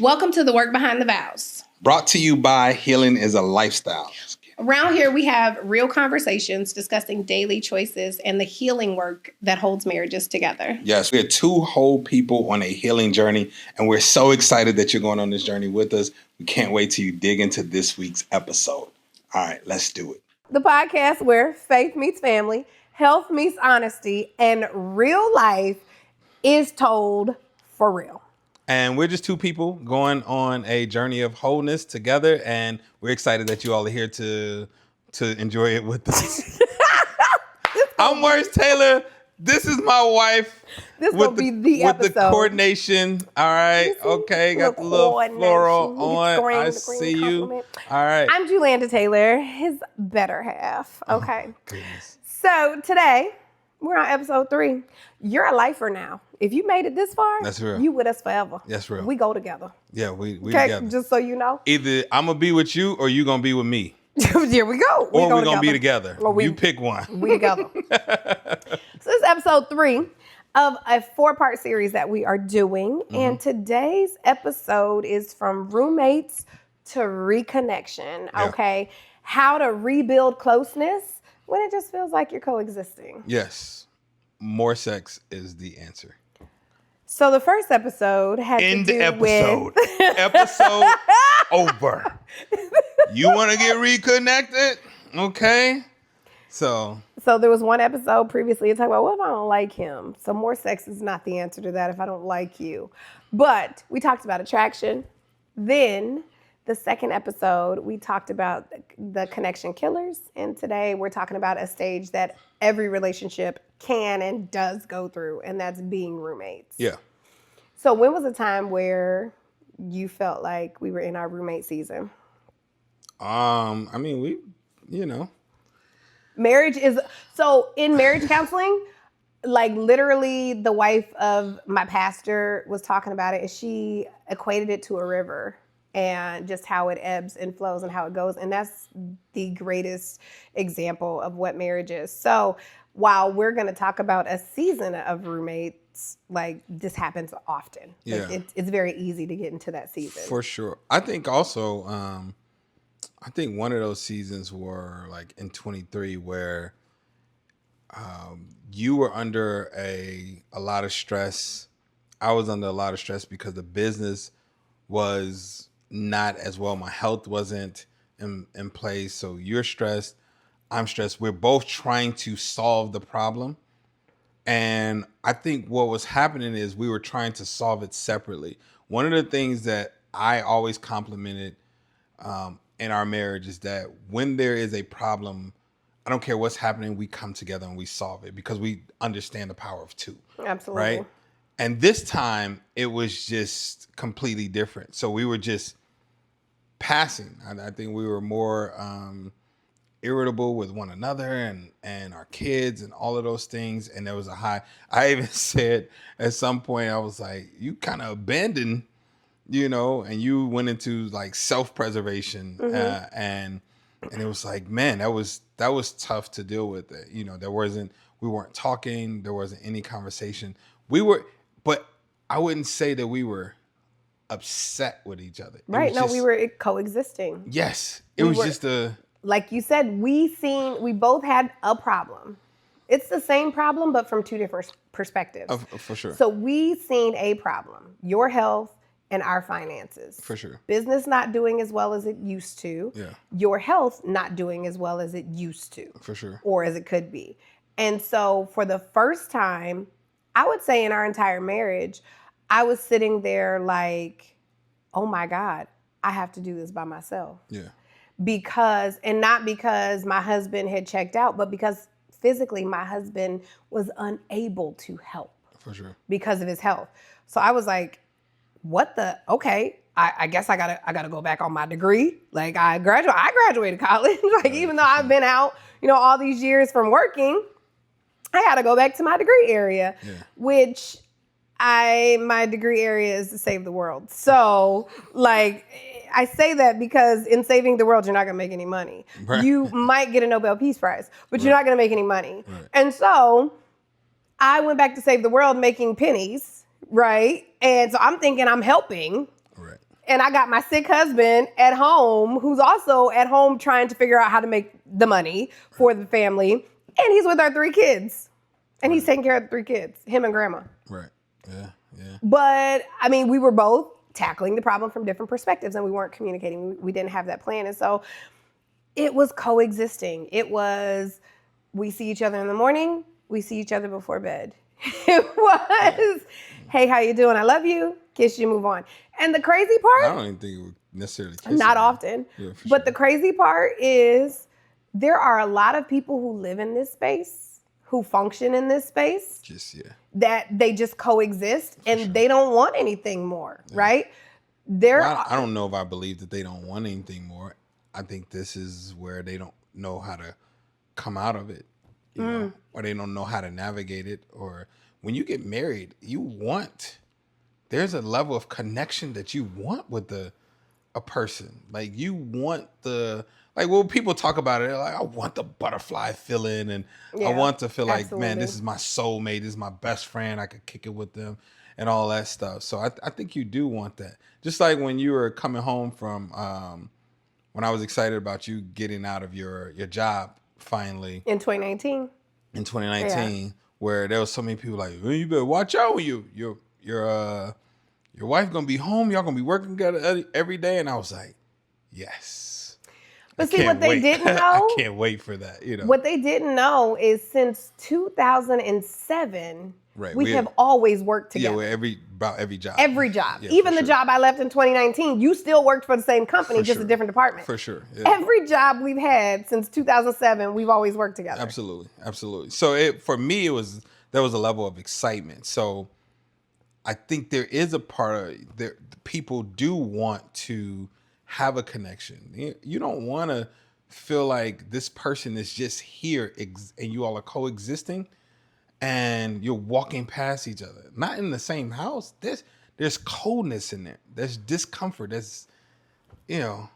Welcome to the Work Behind the Vows. Brought to you by Healing is a Lifestyle. Around here, we have real conversations discussing daily choices and the healing work that holds marriages together. Yes, we're two whole people on a healing journey, and we're so excited that you're going on this journey with us. We can't wait till you dig into this week's episode. All right, let's do it. The podcast where faith meets family, health meets honesty, and real life is told for real. And we're just two people going on a journey of wholeness together, and we're excited that you all are here to enjoy it with us. I'm Worse Taylor. This is my wife. This will be the episode. With the coordination. All right. Okay. Got the little floral on. I see you. All right. I'm Julanda Taylor, his better half. Okay. Oh, goodness. So today, we're on episode 3. You're a lifer now. If you made it this far, that's real. You with us forever. That's real. We go together. Yeah, we okay, together. Just so you know. Either I'm going to be with you or you going to be with me. Here we go. Or we're going to be together. You pick one. We together. So this is episode 3 of a 4-part series that we are doing. Mm-hmm. And today's episode is from roommates to reconnection. Yeah. Okay. How to rebuild closeness when it just feels like you're coexisting. Yes. More sex is the answer. So the first episode had End to do episode. with... Episode over. You want to get reconnected? Okay. So there was one episode previously to talk about, what if I don't like him? So more sex is not the answer to that if I don't like you. But we talked about attraction. Then the second episode, we talked about the connection killers. And today we're talking about a stage that every relationship can and does go through, and that's being roommates. Yeah. So when was a time where you felt like we were in our roommate season? I mean, Marriage is, so in marriage counseling, like literally the wife of my pastor was talking about it, and she equated it to a river and just how it ebbs and flows and how it goes. And that's the greatest example of what marriage is. So while we're going to talk about a season of roommates, like this happens often. Yeah. Like it's very easy to get into that season. For sure. I think also, I think one of those seasons were like in 23 where you were under a lot of stress. I was under a lot of stress because the business was not as well. My health wasn't in place. So you're stressed. I'm stressed. We're both trying to solve the problem. And I think what was happening is we were trying to solve it separately. One of the things that I always complimented in our marriage is that when there is a problem, I don't care what's happening, we come together and we solve it because we understand the power of 2. Absolutely. Right? And this time it was just completely different. So we were just passing. I think we were more irritable with one another and our kids and all of those things. And there was a high, I even said at some point, I was like, you kind of abandoned, and you went into like self-preservation. Mm-hmm. And it was like, man, that was tough to deal with. We weren't talking. There wasn't any conversation. But I wouldn't say that we were upset with each other. Right. No, we were coexisting. Yes. It was just like you said, we both had a problem. It's the same problem, but from 2 different perspectives. For sure. So we seen a problem, your health and our finances. For sure. Business not doing as well as it used to. Yeah. Your health not doing as well as it used to. For sure. Or as it could be. And so for the first time, I would say in our entire marriage, I was sitting there like, oh my God, I have to do this by myself. Yeah. Not because my husband had checked out, but because physically my husband was unable to help. For sure. Because of his health. So I was like, okay, I guess I gotta go back on my degree. Like I graduated college. Like even though I've been out, all these years from working, I gotta go back to my degree area, which my degree area is to save the world. So like, I say that because in saving the world, you're not going to make any money. Right. You might get a Nobel Peace Prize, but you're not going to make any money. Right. And so I went back to save the world making pennies, right? And so I'm thinking I'm helping. Right. And I got my sick husband at home who's also at home trying to figure out how to make the money for the family. And he's with our 3 kids. And he's taking care of the 3 kids, him and grandma. Right. Yeah. Yeah. But I mean, we were both tackling the problem from different perspectives and we weren't communicating. We didn't have that plan. And so it was coexisting. It was, we see each other in the morning, we see each other before bed. It was, hey, how you doing? I love you. Kiss you, move on. And the crazy part, I don't even think it would necessarily kiss not you. often, Yeah, but sure. the crazy part is there are a lot of people who live in this space, who function in this space, that they just coexist and they don't want anything more, right? Well, I don't know if I believe that they don't want anything more. I think this is where they don't know how to come out of it, you know, or they don't know how to navigate it. Or when you get married, there's a level of connection that you want with a person. Like you want when people talk about it, they're like, I want the butterfly feeling and I want to feel like, man, this is my soulmate, this is my best friend, I could kick it with them and all that stuff. So I think you do want that. Just like when you were coming home from, when I was excited about you getting out of your job finally. In 2019. Where there was so many people like, well, you better watch out when your wife gonna be home, y'all gonna be working together every day. And I was like, yes. But see, what they didn't know, I can't wait for that. You know, what they didn't know is since 2007, right, we have always worked together. Yeah, about every job. Every job. Yeah, even the job I left in 2019, you still worked for the same company, just a different department. For sure. Yeah. Every job we've had since 2007, we've always worked together. Absolutely. So for me, there was a level of excitement. So I think there is a part of there. People do want to have a connection. You don't want to feel like this person is just here and you all are coexisting and you're walking past each other. Not in the same house. There's coldness in there. There's discomfort. There's, you know.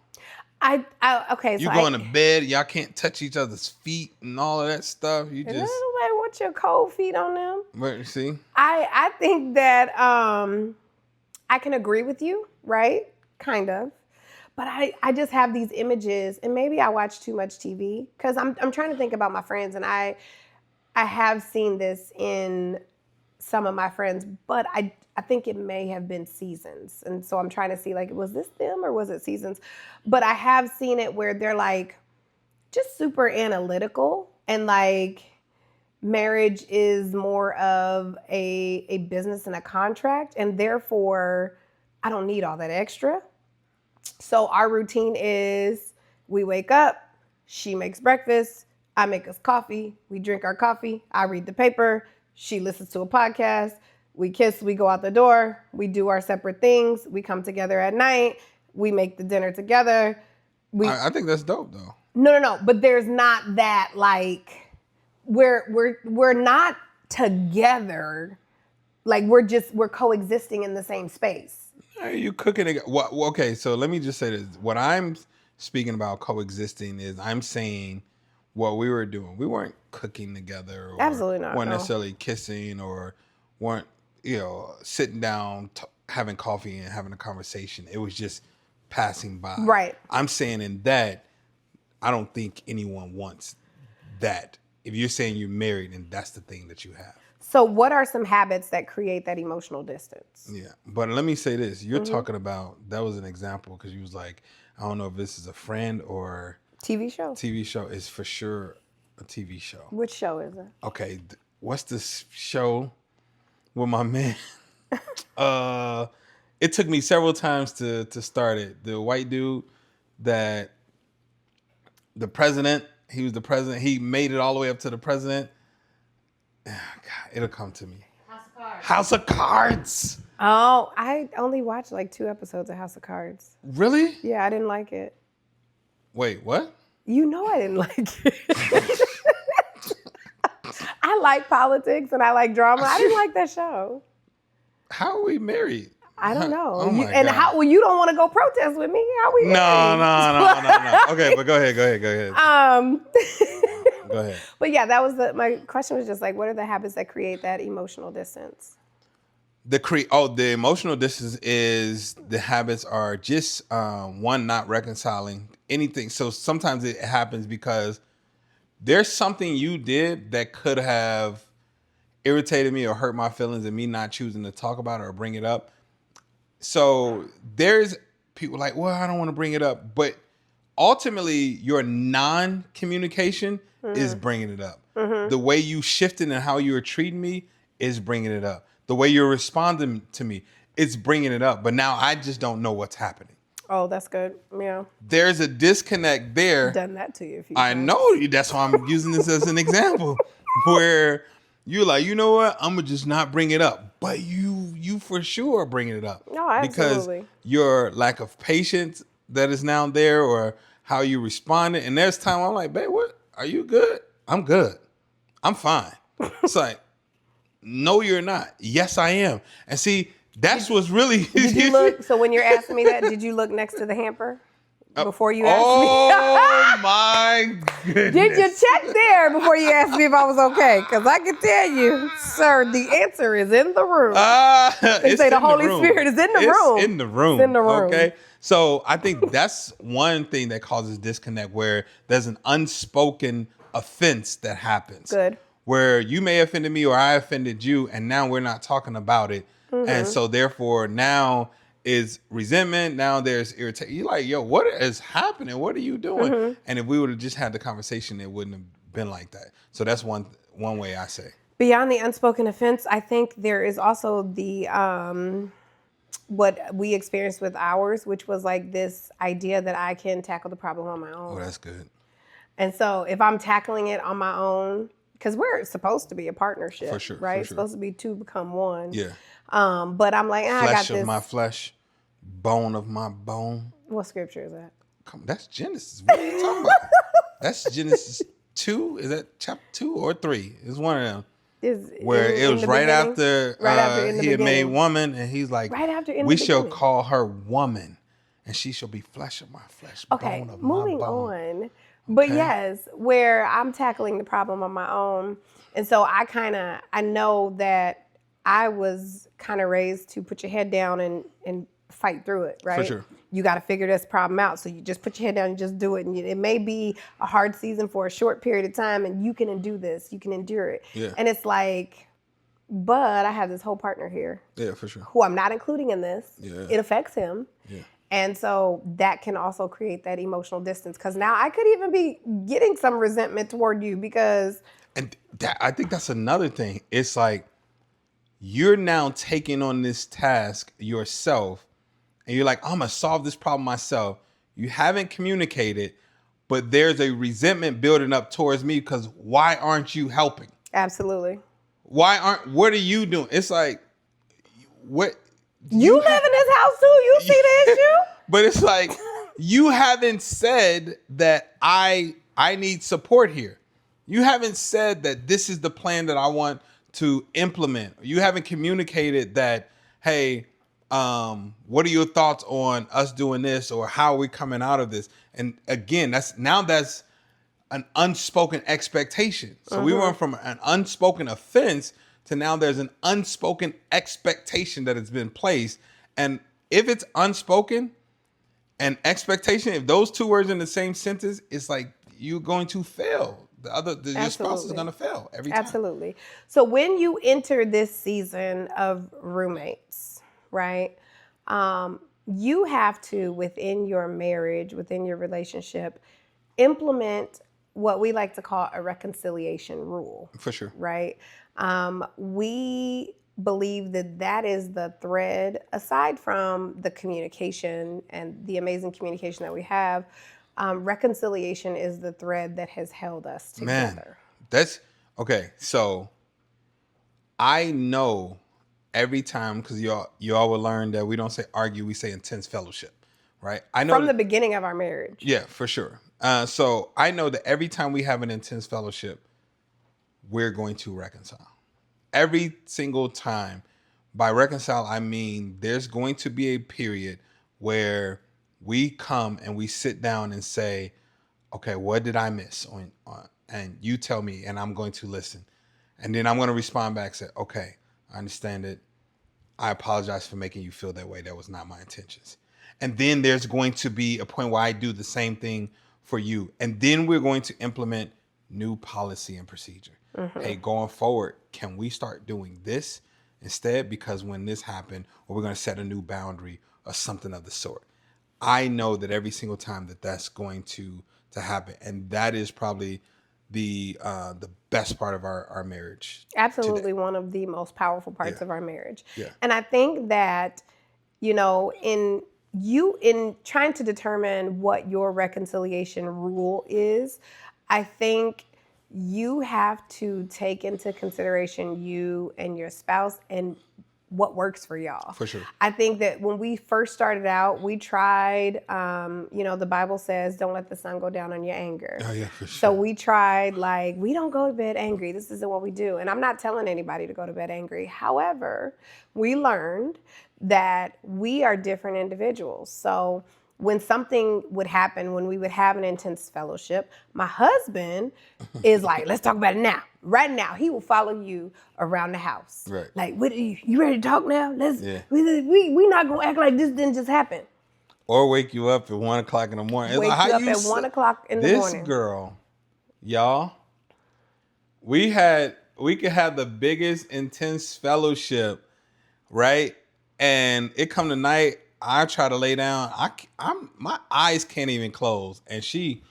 Okay. You going to bed, y'all can't touch each other's feet and all of that stuff. You just. Nobody want your cold feet on them. But see. I think that I can agree with you, right? Kind of. But I just have these images, and maybe I watch too much TV because I'm trying to think about my friends, and I have seen this in some of my friends, but I think it may have been seasons. And so I'm trying to see, like, was this them or was it seasons? But I have seen it where they're like just super analytical and like marriage is more of a business and a contract. And therefore I don't need all that extra. So our routine is we wake up, she makes breakfast, I make us coffee, we drink our coffee, I read the paper, she listens to a podcast, we kiss, we go out the door, we do our separate things, we come together at night, we make the dinner together. I think that's dope though. No. But there's not that like we're not together. Like we're coexisting in the same space. Are you cooking together? Okay, so let me just say this. What I'm speaking about coexisting is I'm saying what we were doing. We weren't cooking together or Absolutely not, weren't no. necessarily kissing or weren't, sitting down, having coffee and having a conversation. It was just passing by. Right. I'm saying in that, I don't think anyone wants that. If you're saying you're married and that's the thing that you have. So what are some habits that create that emotional distance? Yeah, but let me say this. You're talking about, that was an example because you was like, I don't know if this is a friend or... TV show? TV show is for sure a TV show. Which show is it? Okay, what's this show with my man? It took me several times to start it. The white dude that... The president, he was the president. He made it all the way up to the president. God, it'll come to me. House of Cards. Oh, I only watched like 2 episodes of House of Cards. Really? Yeah, I didn't like it. Wait, what? You know I didn't like it. I like politics and I like drama. I didn't like that show. How are we married? I don't know. Oh my God. How you don't want to go protest with me? How we married? No. Okay, but go ahead. Go ahead. But yeah, that was my question was just like, what are the habits that create that emotional distance? The emotional distance is the habits are just one, not reconciling anything. So sometimes it happens because there's something you did that could have irritated me or hurt my feelings, and me not choosing to talk about it or bring it up. So there's people like, well, I don't want to bring it up, but ultimately your non-communication is bringing it up. The way you shifted and how you were treating me is bringing it up. The way you're responding to me is bringing it up. But now I just don't know what's happening. Oh, that's good. Yeah. There's a disconnect there. Done that to you a few I times. know. That's why I'm using this as an example where you're like, you know what? I'm gonna just not bring it up. But you for sure are bringing it up. No, absolutely. Because your lack of patience that is now there, or how you responded. And there's time I'm like, babe, what? Are you good? I'm good. I'm fine. It's like, no, you're not. Yes, I am. And see, that's what's really. Did you look? So when you're asking me that, did you look next to the hamper before you asked Oh my goodness! me? Did you check there before you asked me if I was okay? Because I can tell you, sir, the answer is in the room. They say the Holy Spirit is in the room. It's in the room. It's in the room. Okay. So I think that's one thing that causes disconnect, where there's an unspoken offense that happens. Good. Where you may have offended me or I offended you, and now we're not talking about it. And so therefore now is resentment. Now there's irritation. You're like, yo, what is happening? What are you doing? And if we would have just had the conversation, it wouldn't have been like that. So that's one way I say. Beyond the unspoken offense, I think there is also the what we experienced with ours, which was like this idea that I can tackle the problem on my own. Oh, that's good. And so if I'm tackling it on my own, because we're supposed to be a partnership, For sure, right? for sure. Supposed to be two become one. Yeah. But I'm like, I got Flesh this. of my flesh, bone of my bone. What scripture is that? Come, that's Genesis. What are you talking about? That's Genesis 2. Is that chapter 2 or 3? It's one of them. Where it was right after he had made woman, and he's like, right after in we the shall beginning. call her woman, and she shall be flesh of my flesh, Okay, bone of moving my bone. on. But Okay. yes, where I'm tackling the problem on my own. And so I know that I was kind of raised to put your head down and fight through it, right? For sure. You got to figure this problem out. So you just put your head down and just do it. And it may be a hard season for a short period of time, and you can do this. You can endure it. Yeah. And it's like, but I have this whole partner here Yeah, for sure. who I'm not including in this. Yeah. It affects him. Yeah. And so that can also create that emotional distance, because now I could even be getting some resentment toward you because. And I think that's another thing. It's like you're now taking on this task yourself, and you're like, I'm going to solve this problem myself. You haven't communicated, but there's a resentment building up towards me because why aren't you helping? Absolutely. What are you doing? It's like, what? You live in this house too. You see the issue? But it's like, you haven't said that I need support here. You haven't said that this is the plan that I want to implement. You haven't communicated that, hey, what are your thoughts on us doing this, or how are we coming out of this? And again, that's an unspoken expectation. So we went from an unspoken offense to now there's an unspoken expectation that has been placed. And if it's unspoken and expectation, if those two words in the same sentence, it's like you're going to fail. Your spouse is going to fail every time. Absolutely. So when you enter this season of roommates, right, you have to, within your marriage, within your relationship, implement what we like to call a reconciliation rule. For sure. Right? We believe that is the thread, aside from the communication and the amazing communication that we have. Reconciliation is the thread that has held us together. Man, that's okay. So I know every time, because y'all will learn that we don't say argue, we say intense fellowship, right? I know from the beginning of our marriage. Yeah, for sure. So I know that every time we have an intense fellowship, we're going to reconcile. Every single time. By reconcile, I mean there's going to be a period where we come and we sit down and say, okay, what did I miss? And you tell me, and I'm going to listen. And then I'm going to respond back, say, okay, I understand it. I apologize for making you feel that way. That was not my intentions. And then there's going to be a point where I do the same thing for you. And then we're going to implement new policy and procedure. Hey, going forward, can we start doing this instead? Because when this happened, or we're going to set a new boundary or something of the sort. I know that every single time that that's going to happen. And that is probably the best part of our marriage. Absolutely today. one of the most powerful parts Yeah. of our marriage. Yeah. And I think that, in trying to determine what your reconciliation rule is, I think you have to take into consideration you and your spouse and what works for y'all. For sure. I think that when we first started out, we tried, the Bible says, don't let the sun go down on your anger. Oh, yeah, for sure. So we tried, we don't go to bed angry. This isn't what we do. And I'm not telling anybody to go to bed angry. However, we learned that we are different individuals. So when something would happen, when we would have an intense fellowship, my husband is like, let's talk about it now. Right now, he will follow you around the house. Right. Like, what are you ready to talk now? Yeah. We not gonna act like this didn't just happen. Or wake you up at 1 o'clock in the morning. It's Wake like, you how up at 1 o'clock in the this morning. girl, y'all, we could have the biggest intense fellowship, right? And it come to night, I try to lay down. My eyes can't even close, and she.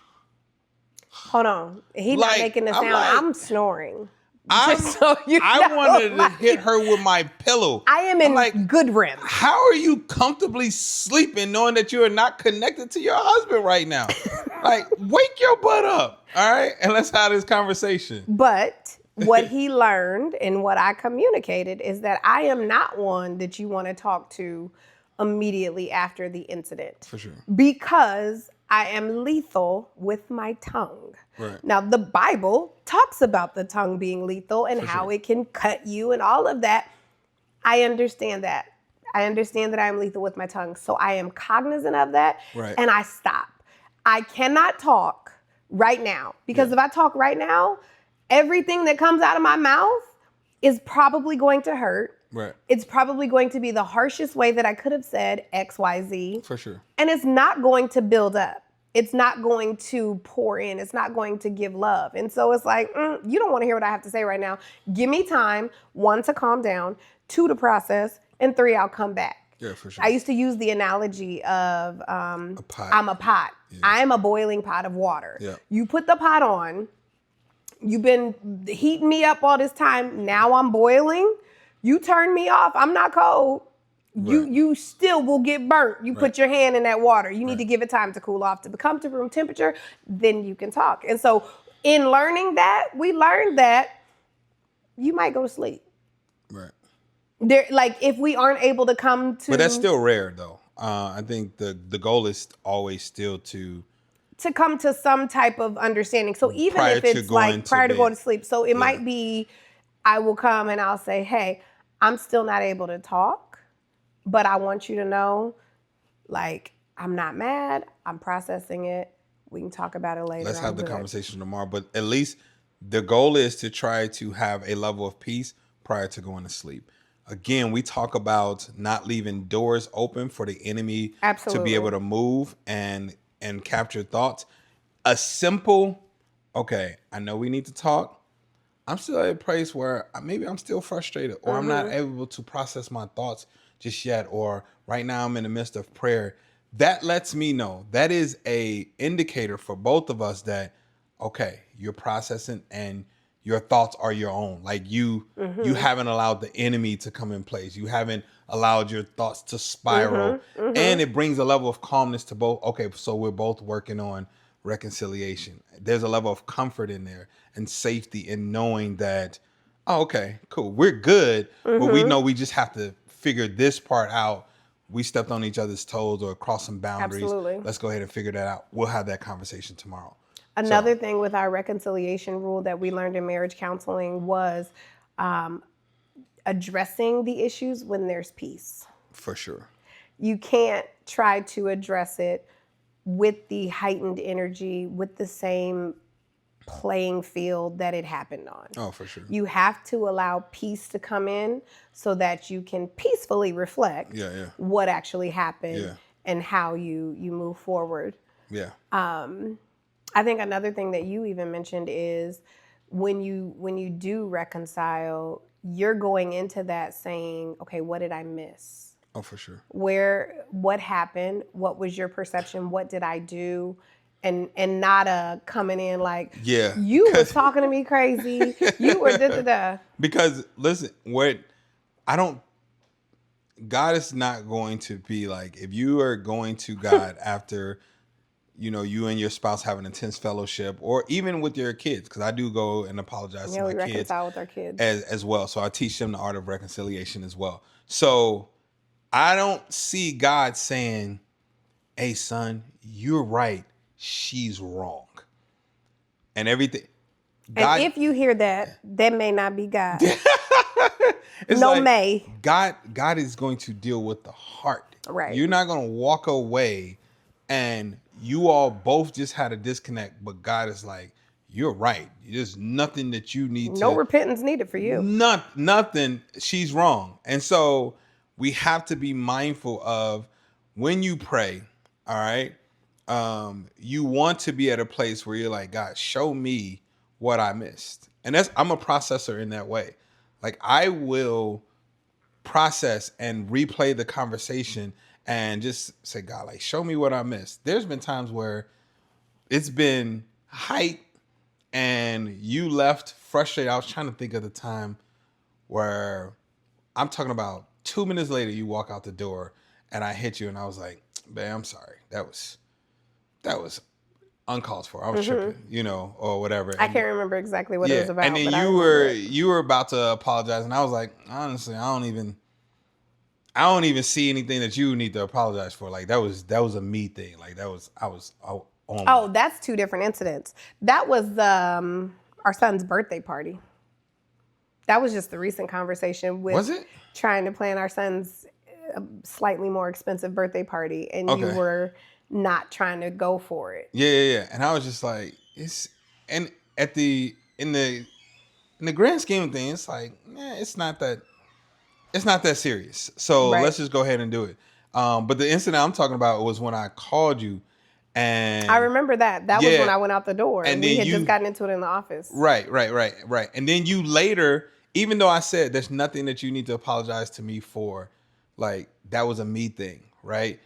Hold on, he not making the I'm sound. like- I'm snoring. I Just so you know, wanted to hit her with my pillow. I am I'm in like, good REM. how are you comfortably sleeping knowing that you are not connected to your husband right now? Like, wake your butt up, all right? And let's have this conversation. But what he learned and what I communicated is that I am not one that you want to talk to immediately after the incident. For sure. Because I am lethal with my tongue. Right. Now, the Bible talks about the tongue being lethal and how sure. it can cut you and all of that. I understand that. I understand that I am lethal with my tongue. So I am cognizant of that. Right. And I stop. I cannot talk right now because if I talk right now, everything that comes out of my mouth is probably going to hurt. Right. It's probably going to be the harshest way that I could have said X, Y, Z. For sure. And it's not going to build up. It's not going to pour in. It's not going to give love. And so it's like, you don't want to hear what I have to say right now. Give me time, 1, to calm down, 2, to process, and 3, I'll come back. Yeah, for sure. I used to use the analogy of a pot. I'm a pot. Yeah. I am a boiling pot of water. Yeah. You put the pot on. You've been heating me up all this time. Now I'm boiling. You turn me off. I'm not cold. Right. You still will get burnt. You Right. put your hand in that water. You need to give it time to cool off, to become to room temperature. Then you can talk. And so in learning that, we learned that you might go to sleep. Right. There, if we aren't able to come to... But that's still rare, though. I think the goal is always still to come to some type of understanding. So even Prior if to it's going to prior to bed. going to sleep. So it might be, I will come and I'll say, hey, I'm still not able to talk, but I want you to know, I'm not mad. I'm processing it. We can talk about it later. let's have the good. conversation tomorrow. But at least the goal is to try to have a level of peace prior to going to sleep. Again, we talk about not leaving doors open for the enemy to be able to move and capture thoughts. A simple, okay, I know we need to talk. I'm still at a place where maybe I'm still frustrated, or I'm not able to process my thoughts just yet, or right now I'm in the midst of prayer. That lets me know. That is a indicator for both of us that, okay, you're processing and your thoughts are your own. You haven't allowed the enemy to come in place. You haven't allowed your thoughts to spiral. And it brings a level of calmness to both. Okay, so we're both working on reconciliation. There's a level of comfort in there and safety in knowing that, oh, okay, cool. We're good, but we know we just have to figure this part out. We stepped on each other's toes or crossed some boundaries. Absolutely. Let's go ahead and figure that out. We'll have that conversation tomorrow. Another thing with our reconciliation rule that we learned in marriage counseling was addressing the issues when there's peace. For sure. You can't try to address it with the heightened energy, with the same playing field that it happened on. Oh, for sure. You have to allow peace to come in so that you can peacefully reflect what actually happened and how you move forward. Yeah. I think another thing that you even mentioned is when you do reconcile, you're going into that saying, okay, what did I miss? Oh, for sure. What happened? What was your perception? What did I do? And not coming in like, you was talking to me crazy. You were da-da-da. Because listen, God is not going to be like, if you are going to God after, you and your spouse have an intense fellowship, or even with your kids, because I do go and apologize to my kids. Reconcile with our kids. As well. So I teach them the art of reconciliation as well. So I don't see God saying, hey, son, you're right. She's wrong. And everything. God, and if you hear that may not be God. God is going to deal with the heart. Right. You're not going to walk away and you all both just had a disconnect, but God is like, you're right. There's nothing that you need No repentance needed for you. Nothing. She's wrong. And so we have to be mindful of when you pray, all right? You want to be at a place where you're like, God, show me what I missed. And I'm a processor in that way. Like, I will process and replay the conversation and just say, God, like, show me what I missed. There's been times where it's been height and you left frustrated. I was trying to think of the time where I'm talking about 2 minutes later, you walk out the door and I hit you and I was like, babe, I'm sorry. That was uncalled for. I was tripping, or whatever. I can't remember exactly what it was about. And then you were about to apologize, and I was like, honestly, I don't even see anything that you need to apologize for. Like that was a me thing. Like that's two different incidents. That was our son's birthday party. That was just the recent conversation with was it? Trying to plan our son's slightly more expensive birthday party, and you were not trying to go for it. Yeah. And I was just like, in the grand scheme of things, it's like, it's not that serious. So let's just go ahead and do it. But the incident I'm talking about was when I called you, and I remember that. That was when I went out the door, and we had just gotten into it in the office. Right. And then you later, even though I said there's nothing that you need to apologize to me for, like that was a me thing, right?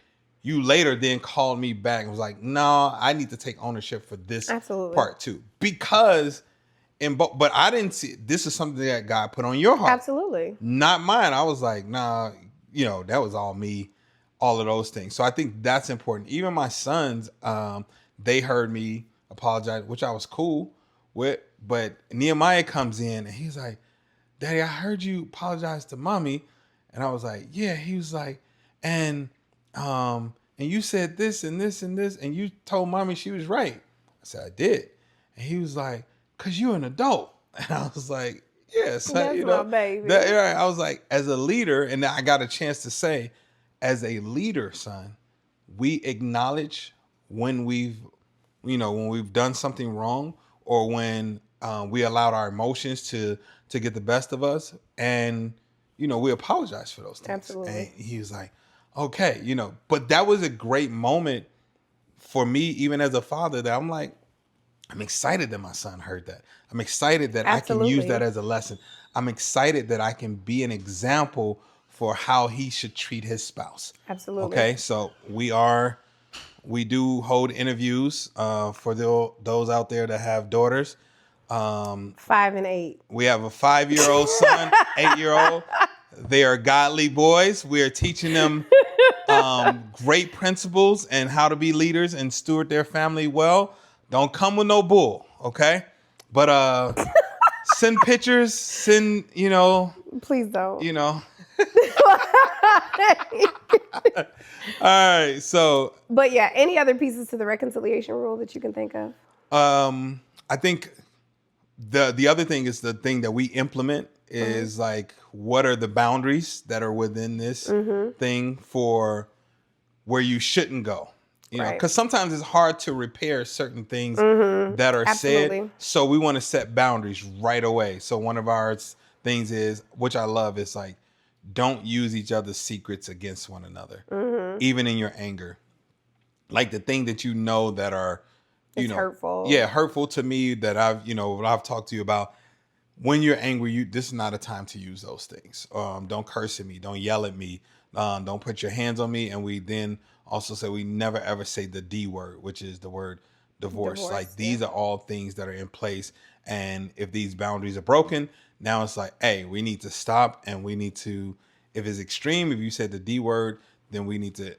You later then called me back and was like, no, I need to take ownership for this part too. Because but I didn't see, this is something that God put on your heart. Absolutely. Not mine. I was like, nah, that was all me, all of those things. So I think that's important. Even my sons, they heard me apologize, which I was cool with. But Nehemiah comes in and he's like, Daddy, I heard you apologize to mommy. And I was like, yeah. He was like, and you said this and this and this, and you told mommy she was right. I said, I did. And he was like, cause you're an adult. And I was like, yes. That's my baby. I was like, as a leader, and I got a chance to say, as a leader, son, we acknowledge when we've done something wrong, or when we allowed our emotions to get the best of us, and we apologize for those things. Absolutely. And he was like, okay, but that was a great moment for me, even as a father, that I'm like, I'm excited that my son heard that. I'm excited that I can use that as a lesson. I'm excited that I can be an example for how he should treat his spouse. Absolutely. Okay, so we do hold interviews for those out there that have daughters. 5 and 8. We have a 5-year-old son, 8-year-old. They are godly boys. We are teaching them great principles and how to be leaders and steward their family well. Don't come with no bull, okay? But send pictures, Please don't. All right, so. But yeah, any other pieces to the reconciliation rule that you can think of? I think the other thing is the thing that we implement is like, what are the boundaries that are within this thing for where you shouldn't go? You know, Right. because sometimes it's hard to repair certain things Mm-hmm. that are said. Absolutely. So we want to set boundaries right away. So one of our things is, which I love, is like, don't use each other's secrets against one another, Mm-hmm. even in your anger. Like the thing that you know that are, It's hurtful. yeah, hurtful to me, that what I've talked to you about. When you're angry, this is not a time to use those things. Don't curse at me. Don't yell at me. Don't put your hands on me. And we then also say we never ever say the D word, which is the word divorce. Like these are all things that are in place. And if these boundaries are broken, now it's like, hey, we need to stop, and we need to, if it's extreme, if you said the D word, then we need to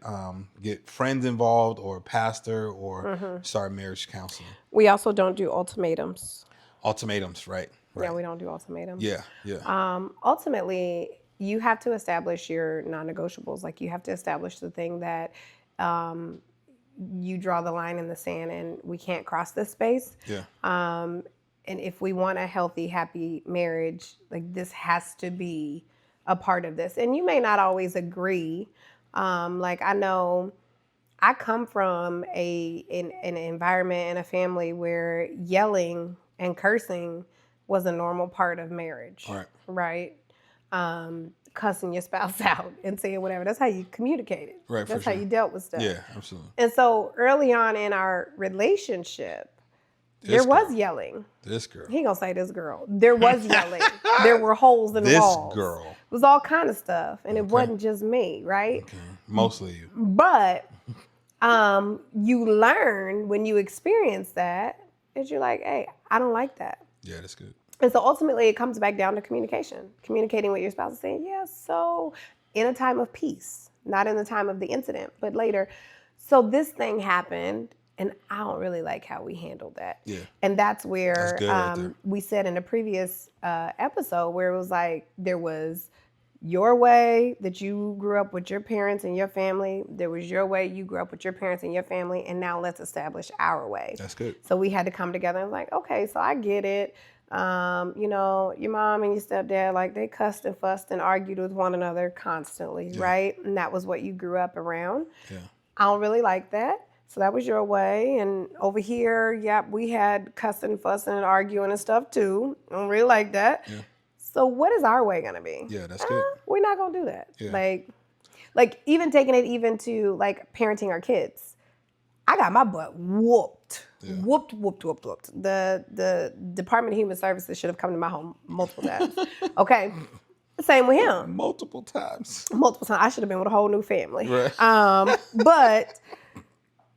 get friends involved, or a pastor, or start marriage counseling. We also don't do ultimatums. Ultimatums, right? Yeah, we don't do ultimatums. Yeah. Ultimately, you have to establish your non-negotiables. Like you have to establish the thing that you draw the line in the sand, and we can't cross this space. Yeah. And if we want a healthy, happy marriage, like this has to be a part of this. And you may not always agree. Like I know I come from an environment and a family where yelling and cursing was a normal part of marriage. Right? Cussing your spouse out and saying whatever. That's how you communicated. Right. That's how you dealt with stuff. Yeah, absolutely. And so early on in our relationship, there was yelling. This girl. He gonna say this girl. There was yelling. There were holes in the walls. This girl. It was all kind of stuff. And it wasn't just me, right? Okay. Mostly you. But you learn when you experience that, is you're like, hey, I don't like that. Yeah, that's good. And so ultimately it comes back down to communication. Communicating with your spouse and saying, yeah, so in a time of peace, not in the time of the incident, but later. So this thing happened, and I don't really like how we handled that. Yeah. And that's where That's good right there. We said in a previous episode where it was like there was your way that you grew up with your parents and your family. There was your way you grew up with your parents and your family. And now let's establish our way. That's good. So we had to come together and like, okay, so I get it. You know, your mom and your stepdad, like they cussed and fussed and argued with one another constantly, right? And that was what you grew up around. Yeah. I don't really like that. So that was your way. And over here, yep, we had cussing, fussing, and arguing and stuff too. I don't really like that. Yeah. So what is our way gonna be? Yeah, that's good. We're not gonna do that. Yeah. Like even taking it even to like parenting our kids. I got my butt whooped. Yeah. Whooped. The Department of Human Services should have come to my home multiple times. Okay. Same with him. Multiple times. I should have been with a whole new family. Right. But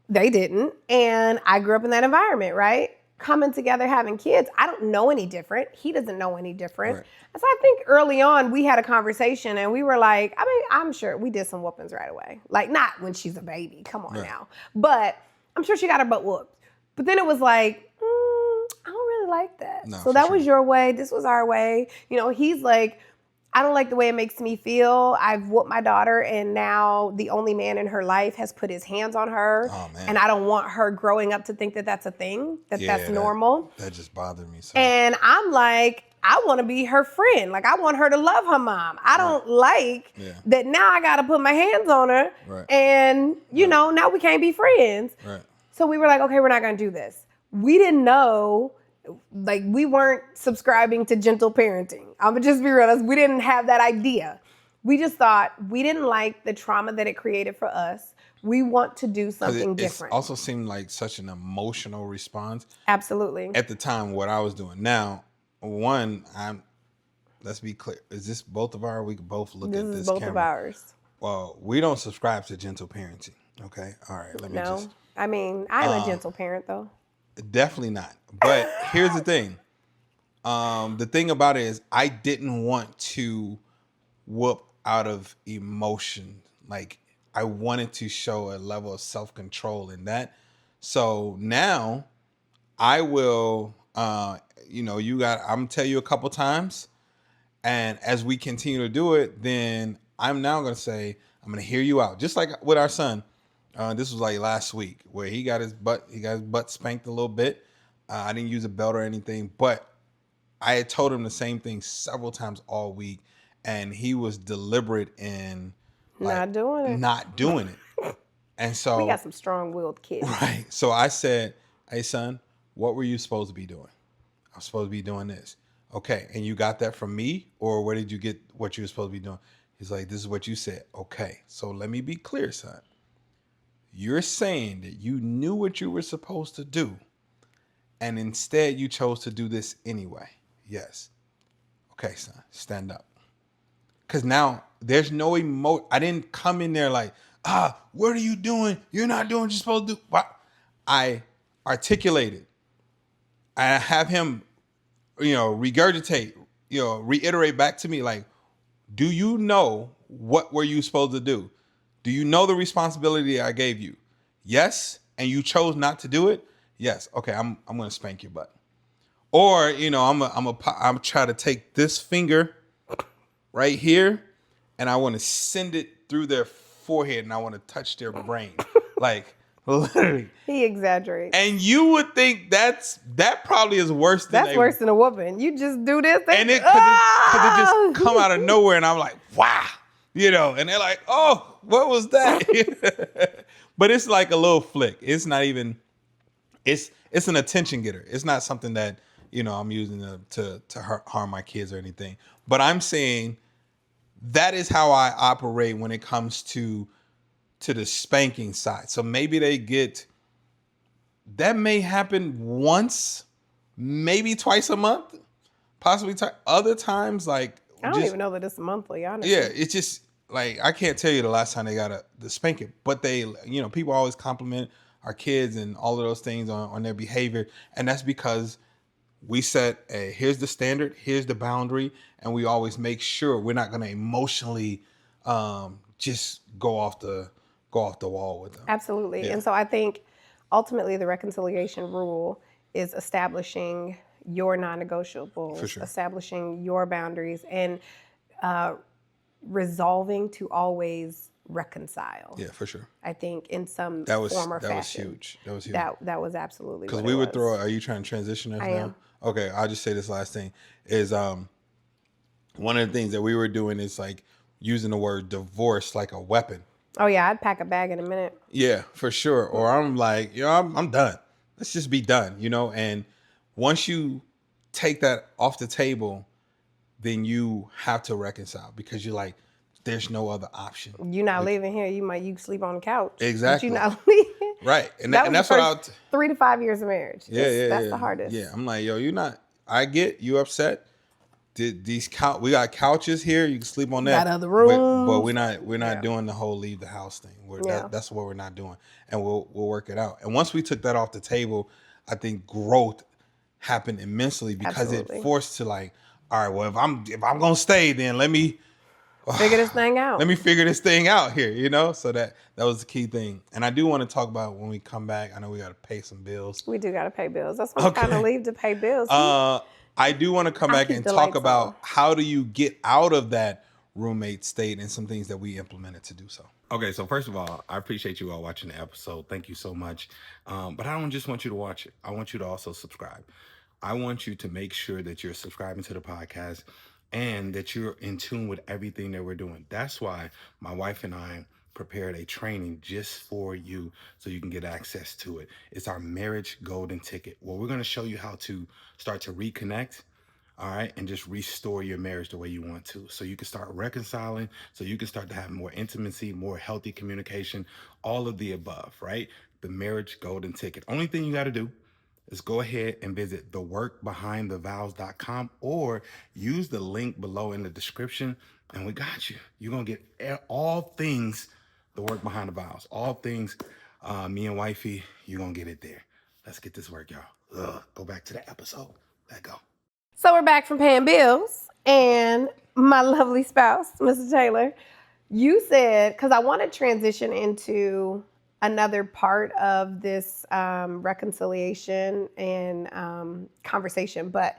they didn't. And I grew up in that environment, right? Coming together, having kids. I don't know any different. He doesn't know any different. Right. So I think early on we had a conversation and we were like, I mean, I'm sure we did some whoopings right away. Like not when she's a baby. Come on now. But I'm sure she got her butt whooped. But then it was like, I don't really like that. No, so that was sure. your way. This was our way. You know, he's like, I don't like the way it makes me feel. I've whooped my daughter, and now the only man in her life has put his hands on her. Oh, man. And I don't want her growing up to think that that's a thing, that's normal. That just bothered me so. And I'm like, I want to be her friend. Like, I want her to love her mom. I don't like that now I got to put my hands on her. Right. And, you know, now we can't be friends. Right. So we were like, okay, we're not going to do this. We didn't know. Like, we weren't subscribing to gentle parenting. I'm going to just be real. We didn't have that idea. We just thought we didn't like the trauma that it created for us. We want to do something different. It also seemed like such an emotional response. Absolutely. At the time, what I was doing. Now, let's be clear. Is this both of ours? We can both look at this This is both camera. of ours. Well, we don't subscribe to gentle parenting. Okay? All right. Let me just. I mean, I'm a gentle parent, though. Definitely not. But here's the thing. The thing about it is I didn't want to whoop out of emotion. Like I wanted to show a level of self-control in that. So now I will, I'm gonna tell you a couple times. And as we continue to do it, then I'm now gonna say, I'm gonna hear you out. Just like with our son. This was like last week where he got his butt spanked a little bit. I didn't use a belt or anything, but I had told him the same thing several times all week, and he was deliberate in Not doing it. And so, we got some strong-willed kids. right. So I said, hey, son, what were you supposed to be doing? I'm supposed to be doing this. Okay. And you got that from me? Or where did you get what you were supposed to be doing? He's like, this is what you said. Okay. So let me be clear, son. You're saying that you knew what you were supposed to do, and instead you chose to do this anyway. Yes. Okay, son, stand up. Because now there's no emotion. I didn't come in there like, what are you doing? You're not doing what you're supposed to do. I articulated. I have him, regurgitate, reiterate back to me like, do you know what were you supposed to do? Do you know the responsibility I gave you? Yes, and you chose not to do it? Yes. Okay, I'm going to spank your butt. Or, I'm try to take this finger right here and I want to send it through their forehead and I want to touch their brain. Like, literally. He exaggerates. And you would think that probably is worse than That's worse than a whooping. You just do this. And it just come out of nowhere and I'm like, wow. And they're like, oh, what was that? But it's like a little flick. It's not even, it's an attention getter. It's not something that, I'm using to harm my kids or anything. But I'm saying that is how I operate when it comes to the spanking side. So maybe that may happen once, maybe twice a month, possibly other times, like, I don't even know that it's monthly, honestly. Yeah, it's just like, I can't tell you the last time they got the spanking, but they, people always compliment our kids and all of those things on their behavior. And that's because we set here's the standard, here's the boundary. And we always make sure we're not going to emotionally just go off the wall with them. Absolutely. Yeah. And so I think ultimately the reconciliation rule is establishing your non-negotiables, For sure. establishing your boundaries, and resolving to always reconcile. Yeah, for sure. I think in some form or fashion. That was huge. That was huge. That was absolutely because what we it would was. throw. Are you trying to transition us I now? am. Okay, I'll just say this last thing is one of the things that we were doing is like using the word divorce like a weapon. Oh yeah, I'd pack a bag in a minute. Yeah, for sure. Or I'm like, I'm done. Let's just be done, And once you take that off the table, then you have to reconcile because you're like, there's no other option. You're not leaving here. You can sleep on the couch. Exactly. But you're not leaving. Right. And that's what I'll 3 to 5 years of marriage. Yeah, That's the hardest. Yeah. I'm like, yo, you're not. I get you upset. We got couches here. You can sleep on that. Got other rooms. But we're not doing the whole leave the house thing. That's what we're not doing, and we'll work it out. And once we took that off the table, I think growth happened immensely because it forced to like, all right, well, if I'm gonna stay, then let me figure this thing out. Let me figure this thing out here, So that was the key thing. And I do want to talk about when we come back. I know we got to pay some bills. We do got to pay bills. That's why I'm trying to leave to pay bills. I do want to come back and talk about how do you get out of that roommate state and some things that we implemented to do so. Okay, so first of all, I appreciate you all watching the episode. Thank you so much. But I don't just want you to watch it. I want you to also subscribe. I want you to make sure that you're subscribing to the podcast and that you're in tune with everything that we're doing. That's why my wife and I prepared a training just for you so you can get access to it. It's our marriage golden ticket. Well, we're going to show you how to start to reconnect, all right, and just restore your marriage the way you want to. So you can start reconciling, so you can start to have more intimacy, more healthy communication, all of the above, right? The marriage golden ticket. Only thing you got to do is go ahead and visit theworkbehindthevows.com or use the link below in the description and we got you. You're going to get all things the work behind the vows, all things me and wifey, you're going to get it there. Let's get this work, y'all. Go back to the episode. Let go. So we're back from paying bills, and my lovely spouse, Mr. Taylor, you said, because I want to transition into another part of this reconciliation and conversation, but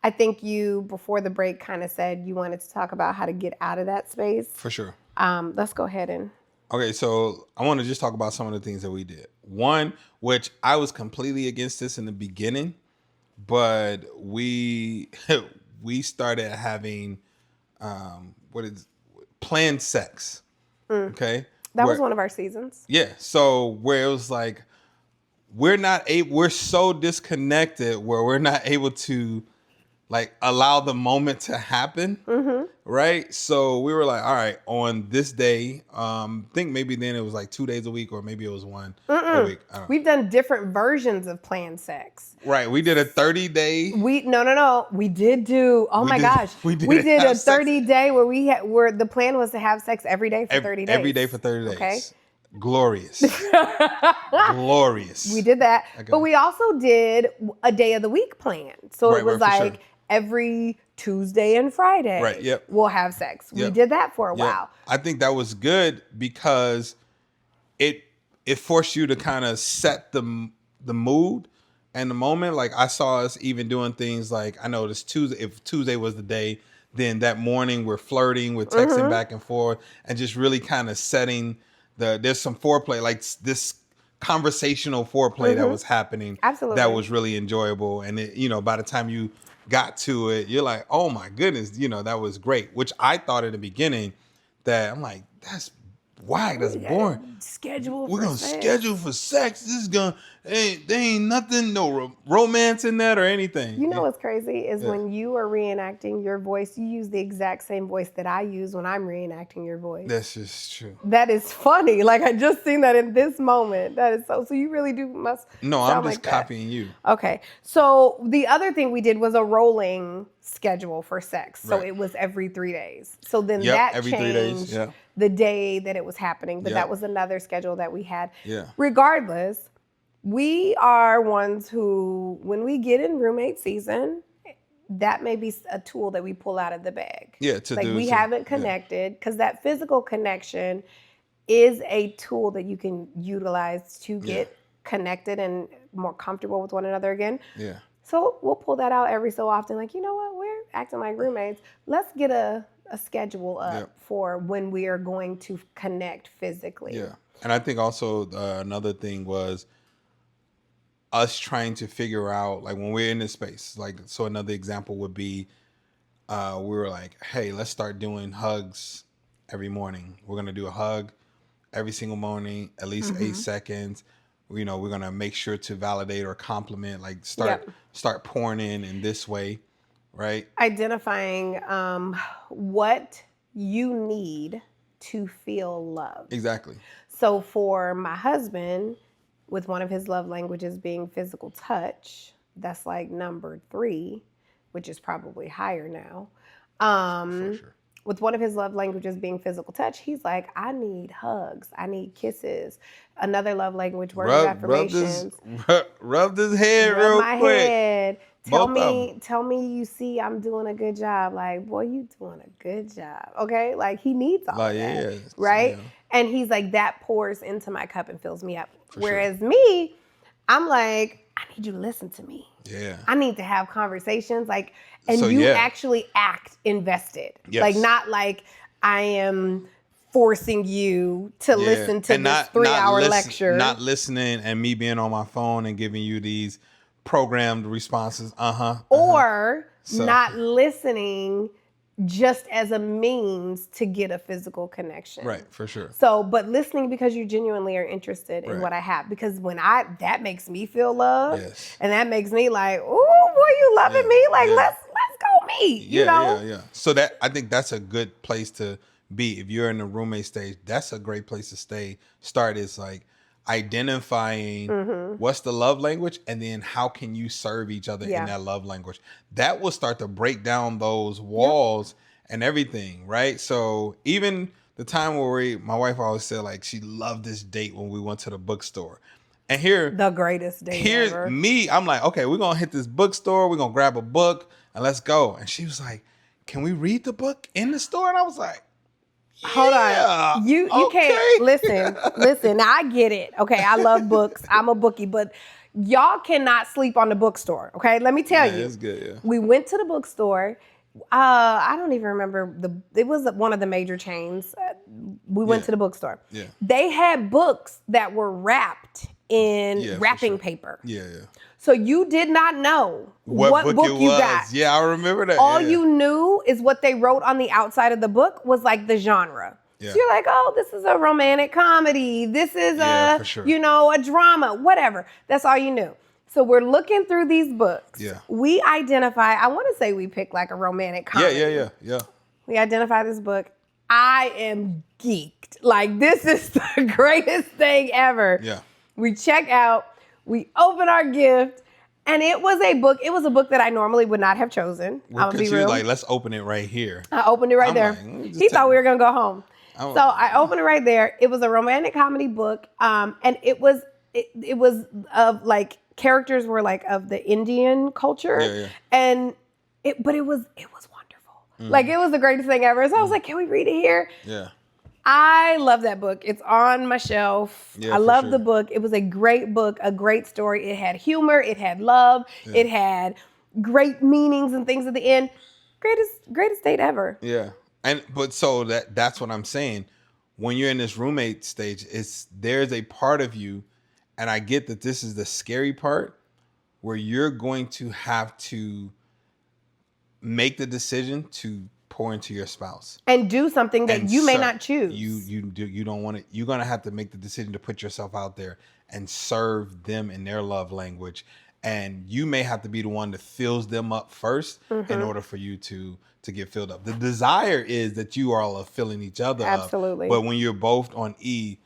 I think you, before the break, kind of said you wanted to talk about how to get out of that space. For sure. Let's go ahead and... Okay, so I want to just talk about some of the things that we did. One, which I was completely against this in the beginning, but we started having planned sex. Okay. That was one of our seasons. Yeah. So where it was like, we're so disconnected where we're not able to like allow the moment to happen. Right. So we were like, all right, on this day, I think maybe then it was like 2 days a week, or maybe it was one a week. I don't know. We've done different versions of planned sex. Right. We did a 30-day. No. We did do. Oh my gosh. We did a 30-day where the plan was to have sex every day for 30 days. Every day for 30 days. Okay. Glorious. Glorious. We did that. Okay. But we also did a day of the week plan. So it was like every Tuesday and Friday. Right. Yep. We'll have sex. We did that for a while. I think that was good because it forced you to kind of set the mood and the moment. Like I saw us even doing things like, I noticed Tuesday, if Tuesday was the day, then that morning we're flirting, we're texting back and forth, and just really kind of setting there's some foreplay, like this conversational foreplay that was happening. Absolutely. That was really enjoyable. And it, by the time you got to it, you're like, oh my goodness, that was great. Which I thought at the beginning that I'm like, that's whack, that's boring. We're gonna schedule for sex. This is there ain't nothing, no romance in that or anything. You know what's crazy is when you are reenacting your voice, you use the exact same voice that I use when I'm reenacting your voice. That's just true. That is funny. Like I just seen that in this moment. That is so you really must. No, I'm just copying you. Okay. So the other thing we did was a rolling schedule for sex. So it was every 3 days. So then that every changed 3 days. Yeah. the day that it was happening. But that was another schedule that we had. Yeah. Regardless, we are ones who, when we get in roommate season, that may be a tool that we pull out of the bag. Yeah, we haven't connected, because that physical connection is a tool that you can utilize to get connected and more comfortable with one another again. Yeah. So we'll pull that out every so often. Like, you know what? We're acting like roommates. Let's get a schedule up for when we are going to connect physically. Yeah. And I think also another thing was us trying to figure out, like when we're in this space, like, so another example would be, we were like, hey, let's start doing hugs every morning. We're going to do a hug every single morning, at least 8 seconds. We're going to make sure to validate or compliment, like start pouring in this way, right? Identifying what you need to feel loved. Exactly. So for my husband, with one of his love languages being physical touch, that's like number 3, which is probably higher now. For sure. With one of his love languages being physical touch, he's like, I need hugs. I need kisses. Another love language, words of affirmations. Rub this head real my quick. Head. Tell me you see I'm doing a good job. Like, boy, you doing a good job. Okay? Like, he needs all that. Right? Yeah. And he's like, that pours into my cup and fills me up. Whereas me, I'm like, I need you to listen to me. Yeah. I need to have conversations. Like, and so, you actually act invested. Yes. Like, not like I am forcing you to listen to this 3-hour lecture. Not listening and me being on my phone and giving you these programmed responses. Or not listening just as a means to get a physical connection. Right, for sure. So, but listening because you genuinely are interested in what I have. Because that makes me feel loved. Yes. And that makes me like, oh, boy, you loving me? Like, let's go meet, you know? Yeah. So I think that's a good place to be. If you're in the roommate stage, that's a great place to start is like identifying what's the love language and then how can you serve each other in that love language. That will start to break down those walls and everything, right? So even the time where my wife always said like she loved this date when we went to the bookstore. And the greatest date ever. Me, I'm like, okay, we're going to hit this bookstore. We're going to grab a book and let's go. And she was like, can we read the book in the store? And I was like, hold on. You can't listen. Now I get it. Okay. I love books. I'm a bookie, but y'all cannot sleep on the bookstore. Okay. Let me tell you. It's good. Yeah. We went to the bookstore. I don't even remember it was one of the major chains. We went to the bookstore. Yeah. They had books that were wrapped in wrapping paper. Yeah. So you did not know what book you got. Yeah, I remember that. All you knew is what they wrote on the outside of the book was like the genre. Yeah. So you're like, oh, this is a romantic comedy. This is Yeah, for sure. a drama, whatever. That's all you knew. So we're looking through these books. Yeah. We identify, I want to say we picked like a romantic comedy. Yeah. We identify this book. I am geeked. Like, this is the greatest thing ever. Yeah. We check out, we open our gift, and it was a book that I normally would not have chosen. I'm gonna be real. Like, let's open it right here. I opened it right there. Like, He thought we were gonna go home. So I opened it right there. It was a romantic comedy book, and it was of like characters were like of the Indian culture, and it was wonderful. Like, it was the greatest thing ever. So I was like, can we read it here? Yeah. I love that book. It's on my shelf. Yeah, I love the book. It was a great book, a great story. It had humor. It had love. It had great meanings and things at the end. Greatest date ever. Yeah. But so that's what I'm saying. When you're in this roommate stage, there's a part of you, and I get that this is the scary part, where you're going to have to make the decision to pour into your spouse and do something that you may not choose. You don't want it. You're gonna have to make the decision to put yourself out there and serve them in their love language, and you may have to be the one that fills them up first in order for you to get filled up. The desire is that you all are filling each other up. Absolutely. But when you're both on E,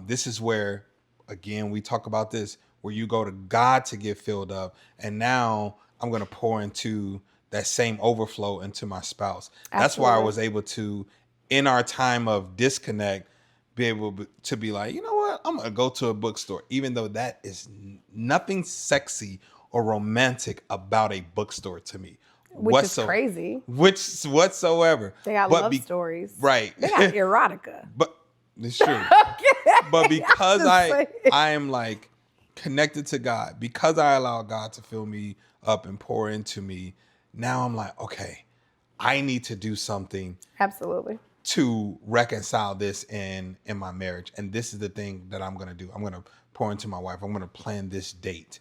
this is where, again, we talk about this, where you go to God to get filled up, and now I'm gonna pour into that same overflow into my spouse. That's why I was able to, in our time of disconnect, be able to be like, you know what? I'm going to go to a bookstore, even though that is nothing sexy or romantic about a bookstore to me. Which is crazy. Whatsoever. They got love stories. Right. They got erotica. But it's true. But because I am like connected to God, because I allow God to fill me up and pour into me, now I'm like, okay, I need to do something. Absolutely. To reconcile this in my marriage. And this is the thing that I'm going to do. I'm going to pour into my wife. I'm going to plan this date.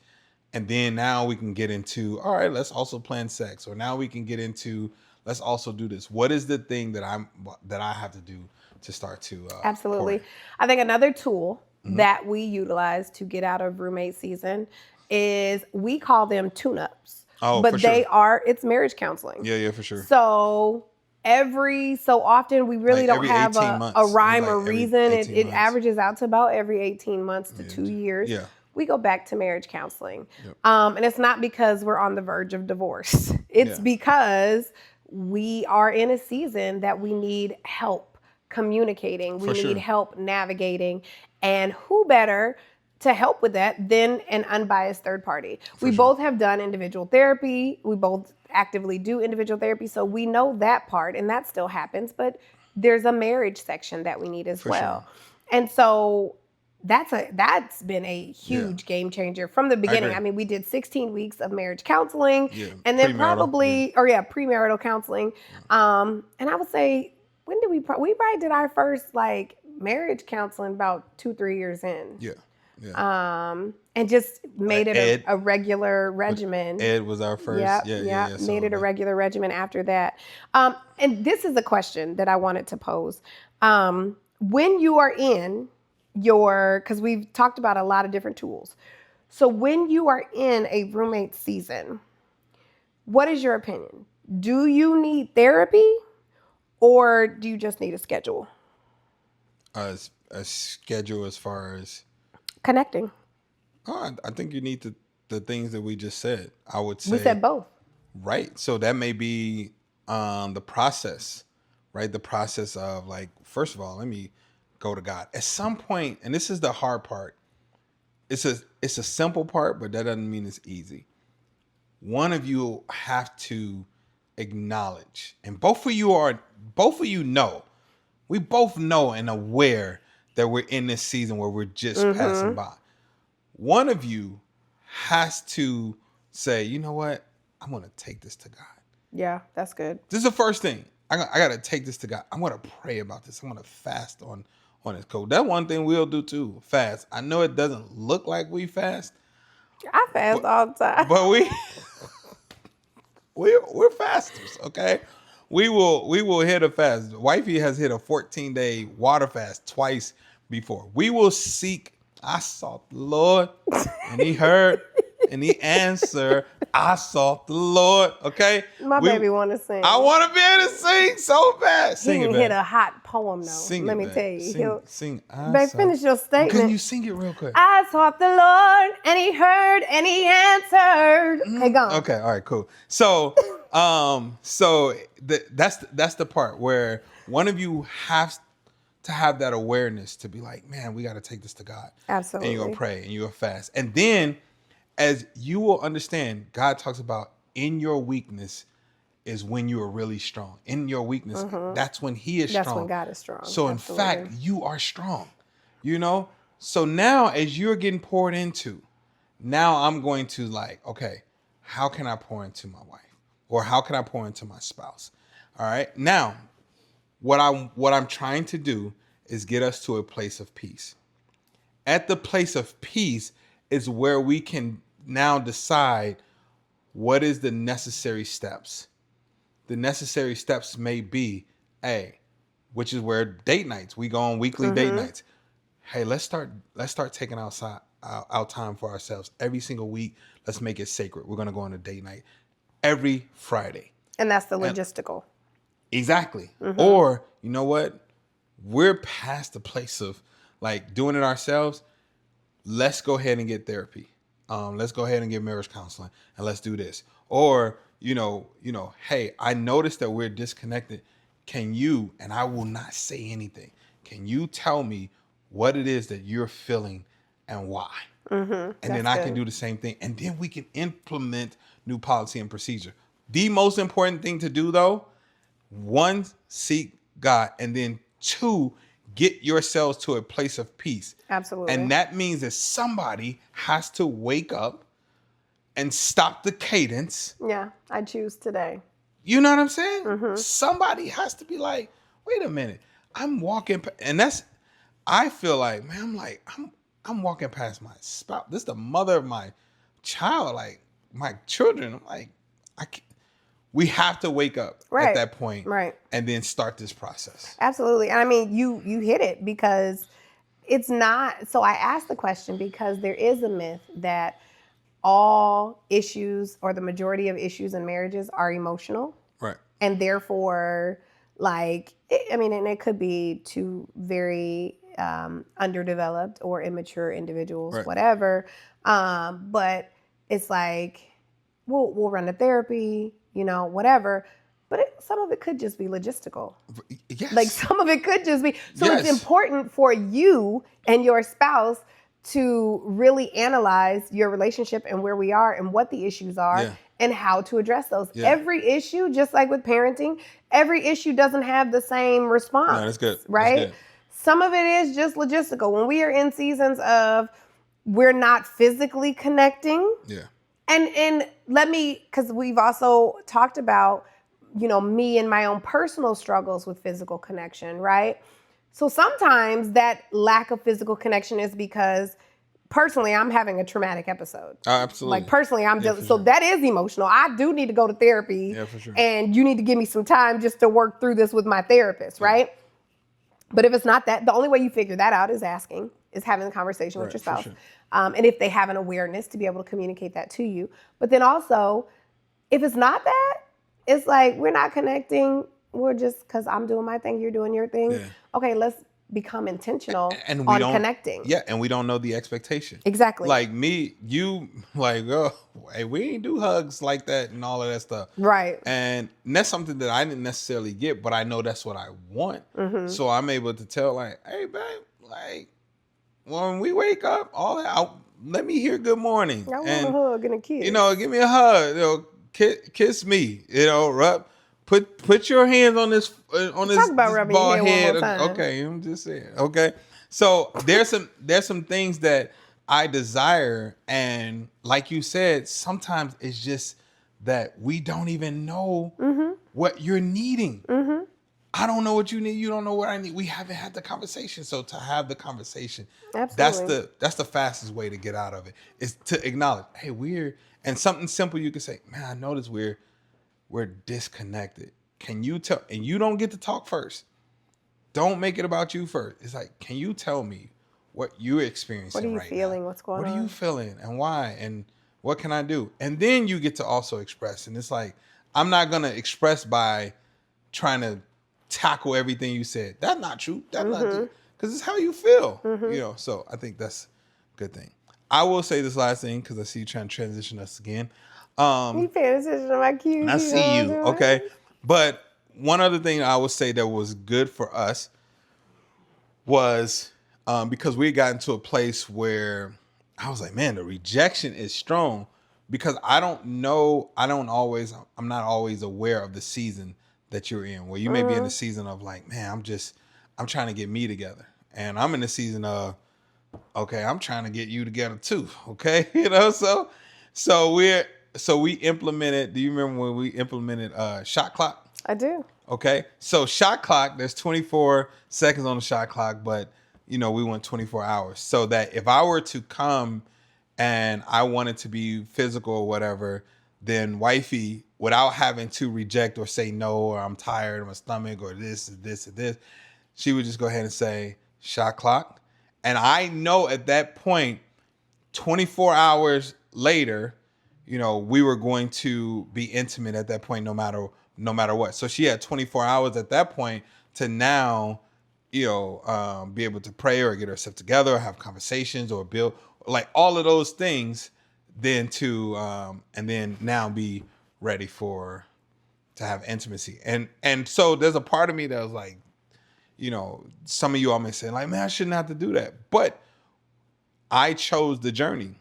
And then now we can get into, all right, let's also plan sex. Or now we can get into, let's also do this. What is the thing that I have to do to start to Absolutely. I think another tool that we utilize to get out of roommate season is, we call them tune-ups. Oh, but for sure. It's marriage counseling. Yeah, for sure. So every so often, we really don't have a rhyme or reason. It averages out to about every 18 months to 2 years. Yeah. We go back to marriage counseling. Yep. And it's not because we're on the verge of divorce. It's because we are in a season that we need help communicating. We need help navigating. And who better to help with that than an unbiased third party? We both have done individual therapy. We both actively do individual therapy. So we know that part, and that still happens, but there's a marriage section that we need as well. And so that's been a huge game changer from the beginning. I mean, we did 16 weeks of marriage counseling, and then premarital counseling. And I would say, when did we probably did our first like marriage counseling about 2-3 years in. And just made it a regular regimen. Ed was our first. Made it a regular regimen after that. And this is a question that I wanted to pose. When you are in because we've talked about a lot of different tools. So when you are in a roommate season, what is your opinion? Do you need therapy, or do you just need a schedule? A schedule as far as connecting. I think you need the things that we just said. I would say we said both. Right. So that may be the process, right? The process of like, first of all, let me go to God. At some point, and this is the hard part. It's a simple part, but that doesn't mean it's easy. One of you have to acknowledge, and both of you know, we both know and aware that we're in this season where we're just passing by. One of you has to say, you know what? I'm going to take this to God. Yeah, that's good. This is the first thing. I got to take this to God. I'm going to pray about this. I'm going to fast on this code. That one thing we'll do too, fast. I know it doesn't look like we fast. I fast all the time. But we're fasters, okay? we will hit a fast. Wifey has hit a 14-day water fast twice before. We will seek. I sought the Lord, and He heard, and He answered. I sought the Lord. Okay, My baby want to sing. I want to be able to sing so bad. Sing He it, can babe. hit a hot poem though. Sing Let it, me babe. tell you. Sing. Babe, finish your statement. Can you sing it real quick? I sought the Lord, and He heard, and He answered. Okay, go on. Okay, all right, cool. So, that's the part where one of you has to have that awareness to be like, man, we got to take this to God. Absolutely. And you're gonna pray and you're gonna fast, and then as you will understand, God talks about in your weakness is when you are really strong. In your weakness, that's when He is strong. That's when God is strong. So in Absolutely. fact, you are strong. You know. So now, as you're getting poured into, now I'm going to like, okay, how can I pour into my wife, or how can I pour into my spouse? All right. Now, what I'm trying to do is get us to a place of peace. At the place of peace is where we can now decide what is the necessary steps. The necessary steps may be, which is where date nights. We go on weekly date nights. Hey, let's start taking out time for ourselves every single week. Let's make it sacred. We're gonna go on a date night every Friday. And that's the logistical. Exactly. Or you know what? We're past the place of like doing it ourselves. Let's go ahead and get therapy. Let's go ahead and get marriage counseling, and let's do this. Or hey, I noticed that we're disconnected. Can you, and I will not say anything, can you tell me what it is that you're feeling and why? And then I can do the same thing. And then we can implement new policy and procedure. The most important thing to do though, one, seek God, and then two, get yourselves to a place of peace. Absolutely. And that means that somebody has to wake up and stop the cadence. Yeah, I choose today. You know what I'm saying? Somebody has to be like, wait a minute, I'm walking, and that's, I feel like, man, I'm walking past my spouse. This is the mother of my child, like my children. I'm like, we have to wake up at that point, and then start this process. Absolutely. And I mean, you hit it, because it's not, so I asked the question because there is a myth that all issues or the majority of issues in marriages are emotional. Right. And therefore, like, and it could be two very underdeveloped or immature individuals, whatever. But it's like, we'll run to therapy, whatever. But some of it could just be logistical. Yes. Like some of it could just be. So it's important for you and your spouse to really analyze your relationship and where we are and what the issues are and how to address those. Yeah. Every issue, just like with parenting, every issue doesn't have the same response. No, that's good. Right? That's good. Some of it is just logistical. When we are in seasons of we're not physically connecting. Yeah. And because we've also talked about, me and my own personal struggles with physical connection, right? So sometimes that lack of physical connection is because personally I'm having a traumatic episode. Absolutely. Like personally I'm just, so that is emotional. I do need to go to therapy. Yeah, for sure. And you need to give me some time just to work through this with my therapist, right? But if it's not that, the only way you figure that out is having a conversation with your spouse. Sure. And if they have an awareness to be able to communicate that to you. But then also, if it's not that, it's like, we're not connecting. We're just, because I'm doing my thing, you're doing your thing. Yeah. Okay, let's become intentional on connecting. Yeah, and we don't know the expectation. Exactly. Like me, you, like, hey, we ain't do hugs like that and all of that stuff. Right. And that's something that I didn't necessarily get, but I know that's what I want. So I'm able to tell, like, hey, babe, like, when we wake up, all that, let me hear good morning. I want a hug and a kiss. Give me a hug. Kiss me. Rub. Put your hands on this bald head. Okay, I'm just saying. Okay, so there's some things that I desire, and like you said, sometimes it's just that we don't even know what you're needing. I don't know what you need. You don't know what I need. We haven't had the conversation. So to have the conversation, absolutely, that's the fastest way to get out of it, is to acknowledge, hey, and something simple you can say, man, I notice we're disconnected. can you tell, and you don't get to talk first. Don't make it about you first. It's like, can you tell me what you're experiencing What are you right feeling? now? What's going What on? are you feeling and why? And what can I do? And then you get to also express. And it's like, I'm not going to express by trying to tackle everything you said. That's not true. That's not true. Because it's how you feel. You know, so I think that's a good thing. I will say this last thing because I see you trying to transition us again. You paying attention to my cues? I see you, okay? Doing? But one other thing I would say that was good for us was because we had gotten to a place where I was like, man, the rejection is strong because I'm not always aware of the season that you're in, where you may be in the season of like, man, I'm trying to get me together. And I'm in the season of, okay, I'm trying to get you together too. Okay. You know, so we implemented, do you remember when we implemented shot clock? I do. Okay. So shot clock, there's 24 seconds on the shot clock, but you know, we want 24 hours. So that if I were to come and I wanted to be physical or whatever, then wifey, without having to reject or say no, or I'm tired of my stomach, or this, she would just go ahead and say shot clock. And I know at that point, 24 hours later, you know, we were going to be intimate at that point, no matter what. So she had 24 hours at that point to now, you know, be able to pray or get herself together or have conversations or build, like all of those things, then and then now be ready to have intimacy. And so there's a part of me that was like, you know, some of you all may say like, man, I shouldn't have to do that. But I chose the journey.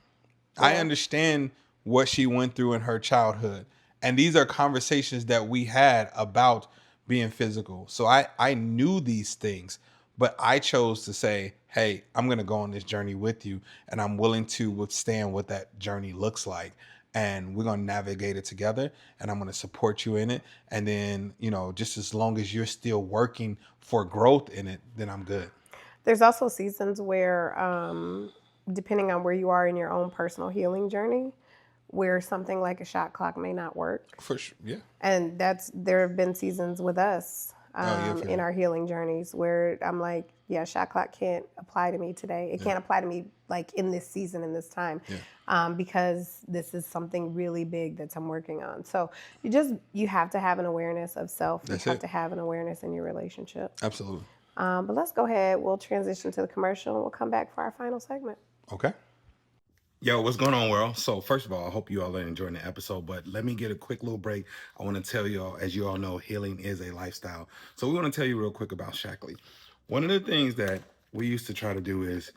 Yeah. I understand what she went through in her childhood. And these are conversations that we had about being physical. So I knew these things, but I chose to say, hey, I'm going to go on this journey with you. And I'm willing to withstand what that journey looks like. And we're going to navigate it together. And I'm going to support you in it. And then, you know, just as long as you're still working for growth in it, then I'm good. There's also seasons where, depending on where you are in your own personal healing journey, where something like a shot clock may not work. For sure, yeah. And there have been seasons with us in our healing journeys where I'm like, yeah, shot clock can't apply to me today. It can't apply to me like in this season, in this time, because this is something really big that I'm working on. So you have to have an awareness of self. You have to have an awareness in your relationship. Absolutely. But let's go ahead. We'll transition to the commercial and we'll come back for our final segment. Okay. Yo, what's going on, world? So first of all, I hope you all are enjoying the episode, but let me get a quick little break. I want to tell you all, as you all know, healing is a lifestyle. So we want to tell you real quick about Shackley. One of the things that we used to try to do is,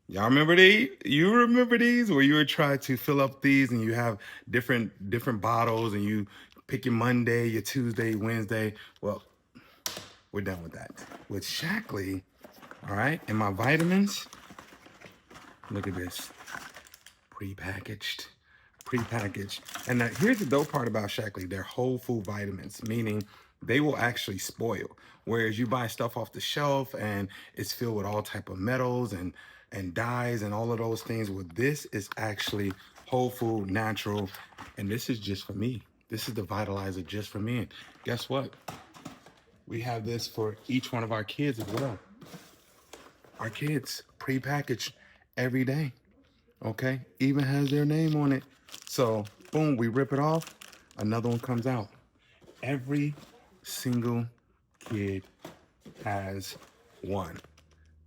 y'all remember these? You remember these? Where you would try to fill up these and you have different bottles and you pick your Monday, your Tuesday, Wednesday. Well, we're done with that. With Shackley, all right, and my vitamins, look at this. Prepackaged. And now here's the dope part about Shackley. They're whole food vitamins, meaning they will actually spoil. Whereas you buy stuff off the shelf and it's filled with all type of metals and dyes and all of those things. Well, this is actually whole food, natural. And this is just for me. This is the vitalizer just for me. And guess what? We have this for each one of our kids as well. Our kids, prepackaged every day. Okay, even has their name on it. So boom, we rip it off, another one comes out. Every single kid has one.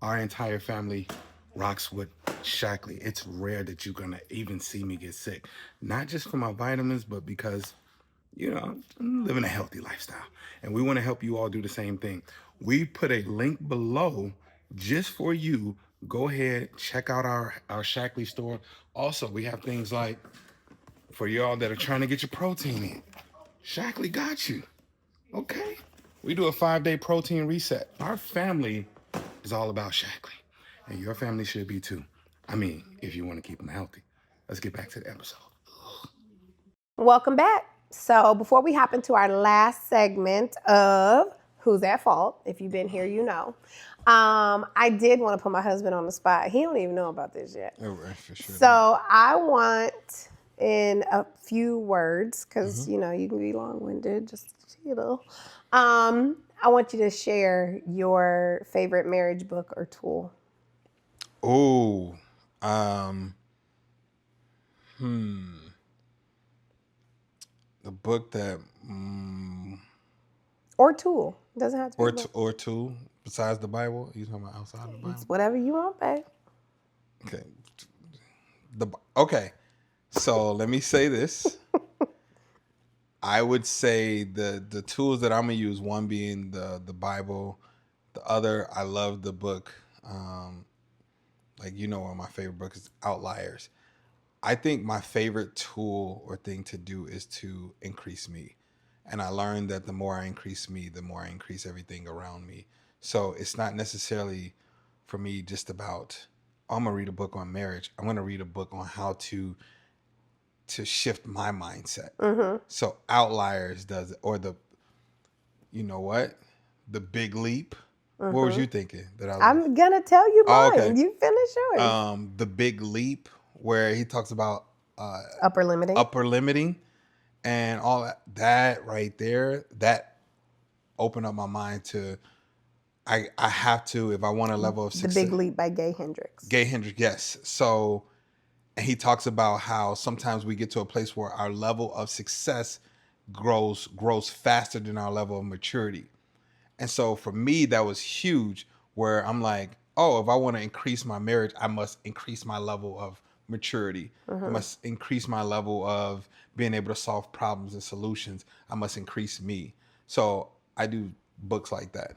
Our entire family rocks with Shackley. It's rare that you're gonna even see me get sick. Not just for my vitamins, but because, you know, I'm living a healthy lifestyle. And we wanna help you all do the same thing. We put a link below just for you. Go ahead, check out our Shackley store. Also, we have things like, for y'all that are trying to get your protein in, Shackley got you, okay? We do a 5-day protein reset. Our family is all about Shackley, and your family should be too. I mean, if you want to keep them healthy. Let's get back to the episode. Welcome back. So before we hop into our last segment of Who's at Fault, if you've been here, you know. I did want to put my husband on the spot. He don't even know about this yet. Oh, right, for sure. So I want in a few words, because you can be long-winded. Just I want you to share your favorite marriage book or tool. Oh, the book that, Or tool. It doesn't have to be a book. or two besides the Bible. You talking about outside the Bible? It's whatever you want, babe. Okay. Okay. So let me say this. I would say the tools that I'm gonna use. One being the Bible. The other, I love the book. One of my favorite books is Outliers. I think my favorite tool or thing to do is to increase me. And I learned that the more I increase me, the more I increase everything around me. So it's not necessarily for me just about, I'm going to read a book on marriage. I'm going to read a book on how to shift my mindset. So Outliers does it. Or The Big Leap. What was you thinking? I'm going to tell you mine. Okay. You finish yours. The Big Leap, where he talks about upper limiting and all that right there, that opened up my mind to, I have to, if I want a level of success. The Big Leap by Gay Hendricks, yes. So, and he talks about how sometimes we get to a place where our level of success grows faster than our level of maturity. And so for me, that was huge, where I'm like, oh, if I want to increase my marriage, I must increase my level of maturity. I must increase my level of being able to solve problems and solutions. I must increase me. So I do books like that.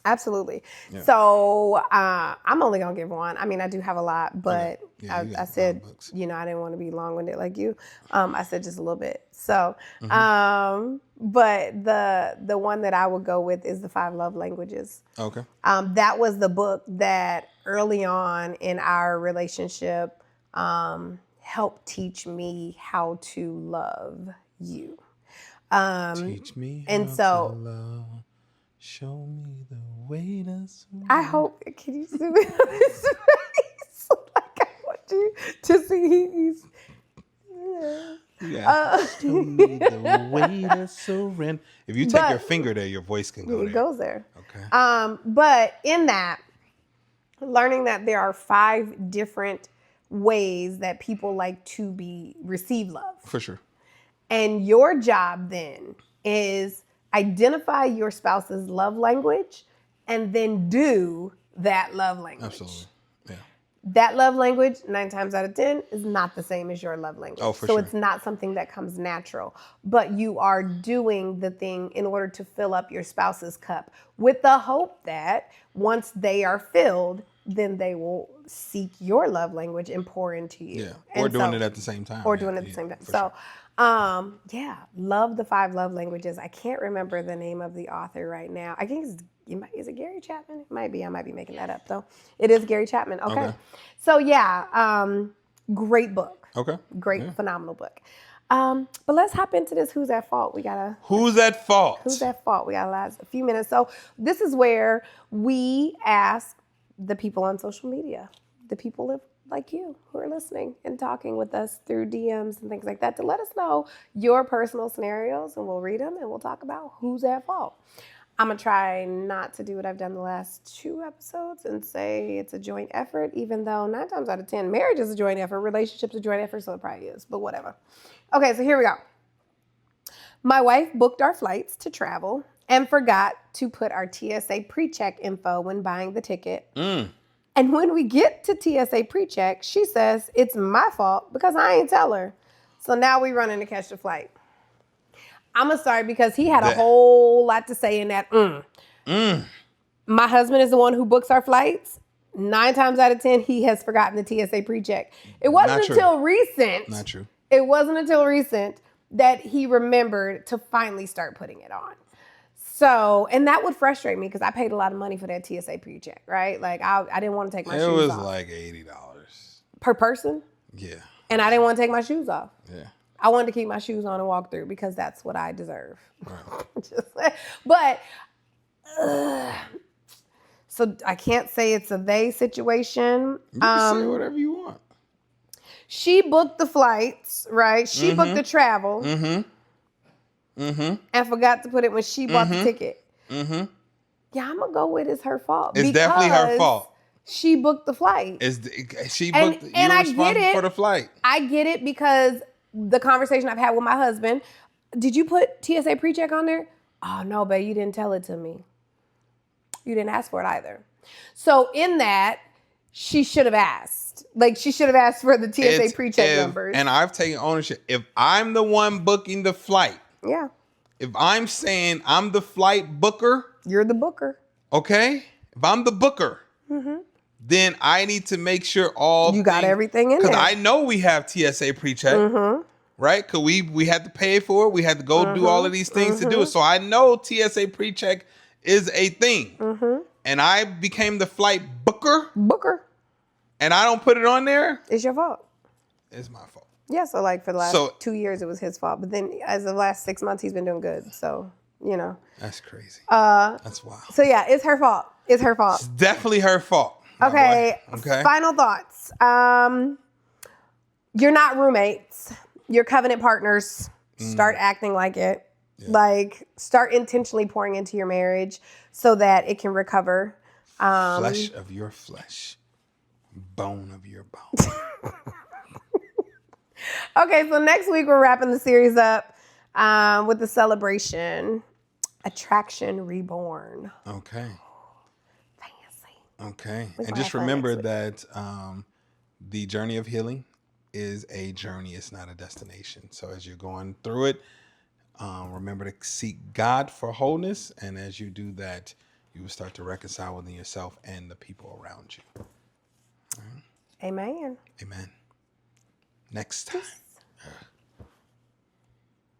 Absolutely. Yeah. So I'm only going to give one. I mean, I do have a lot, but I said, I didn't want to be long-winded like you. I said just a little bit. So, but the one that I would go with is The 5 Love Languages. Okay. That was the book that early on in our relationship helped teach me how to love you. Teach me how to love. Show me the way to surrender. I hope. Can you see me on his face? Like, I want you to see he's. Show me the way to surrender. If you take your finger there, your voice can go there. It goes there. Okay. But in that, learning that there are 5 different ways that people like to receive love. For sure. And your job then is identify your spouse's love language and then do that love language. Absolutely. Yeah. That love language, 9 times out of 10, is not the same as your love language. Oh, for sure. So it's not something that comes natural, but you are doing the thing in order to fill up your spouse's cup with the hope that once they are filled, then they will seek your love language and pour into you. Yeah. Or doing it at the same time. Doing it at the same time. So, sure. Love the 5 love languages. I can't remember the name of the author right now. I think is it Gary Chapman? It might be. I might be making that up though. It is Gary Chapman. Okay. So great book. Okay. Great, phenomenal book. But let's hop into this. Who's at fault? Who's at fault? Who's at fault? We got a few minutes. So this is where we ask the people on social media, the people like you who are listening and talking with us through DMs and things like that, to let us know your personal scenarios, and we'll read them and we'll talk about who's at fault. I'm going to try not to do what I've done the last 2 episodes and say it's a joint effort, even though 9 times out of 10, marriage is a joint effort, relationships a joint effort, so it probably is, but whatever. Okay, so here we go. My wife booked our flights to travel and forgot to put our TSA pre-check info when buying the ticket. And when we get to TSA pre-check, she says it's my fault because I ain't tell her. So now we running to catch the flight. I'm going to start because he had a whole lot to say in that. My husband is the one who books our flights. 9 times out of 10, he has forgotten the TSA pre-check. It wasn't until recent. Not true. It wasn't until recent that he remembered to finally start putting it on. So, and that would frustrate me because I paid a lot of money for that TSA pre-check, right? Like, I didn't want to take my shoes off. It was like $80. Per person? Yeah. And I didn't want to take my shoes off. Yeah. I wanted to keep my shoes on and walk through because that's what I deserve. Right. So I can't say it's a they situation. You can say whatever you want. She booked the flights, right? She booked the travel Mm-hmm. and forgot to put it when she bought the ticket. Mm-hmm. Yeah, I'm gonna go with it's her fault. It's definitely her fault. She booked the flight. She booked. And You're I responsible get it. for the flight. I get it because the conversation I've had with my husband. Did you put TSA pre-check on there? Oh no, babe, you didn't tell it to me. You didn't ask for it either. So in that, she should have asked. Like she should have asked for the TSA pre-check numbers. And I've taken ownership. If I'm the one booking the flight, yeah, if I'm saying I'm the flight booker, you're the booker. Okay, if I'm the booker, then I need to make sure you got everything in there. Because I know we have TSA pre-check, right? Because we had to pay for it. We had to go do all of these things to do it. So I know TSA pre-check is a thing. And I became the flight booker. And I don't put it on there. It's your fault. It's my fault. Yeah, so like for the last 2 years, it was his fault. But then as of the last 6 months, he's been doing good. So, you know. That's crazy. That's wild. So yeah, it's her fault. It's her fault. It's definitely her fault. Okay. Final thoughts. You're not roommates. You're covenant partners. Start acting like it. Yeah. Like start intentionally pouring into your marriage so that it can recover. Flesh of your flesh. Bone of your bone. Okay, so next week we're wrapping the series up with the celebration, Attraction Reborn. Okay. Fancy. Okay. And just remember that the journey of healing is a journey. It's not a destination. So as you're going through it, remember to seek God for wholeness. And as you do that, you will start to reconcile within yourself and the people around you. Amen. Amen. Next time.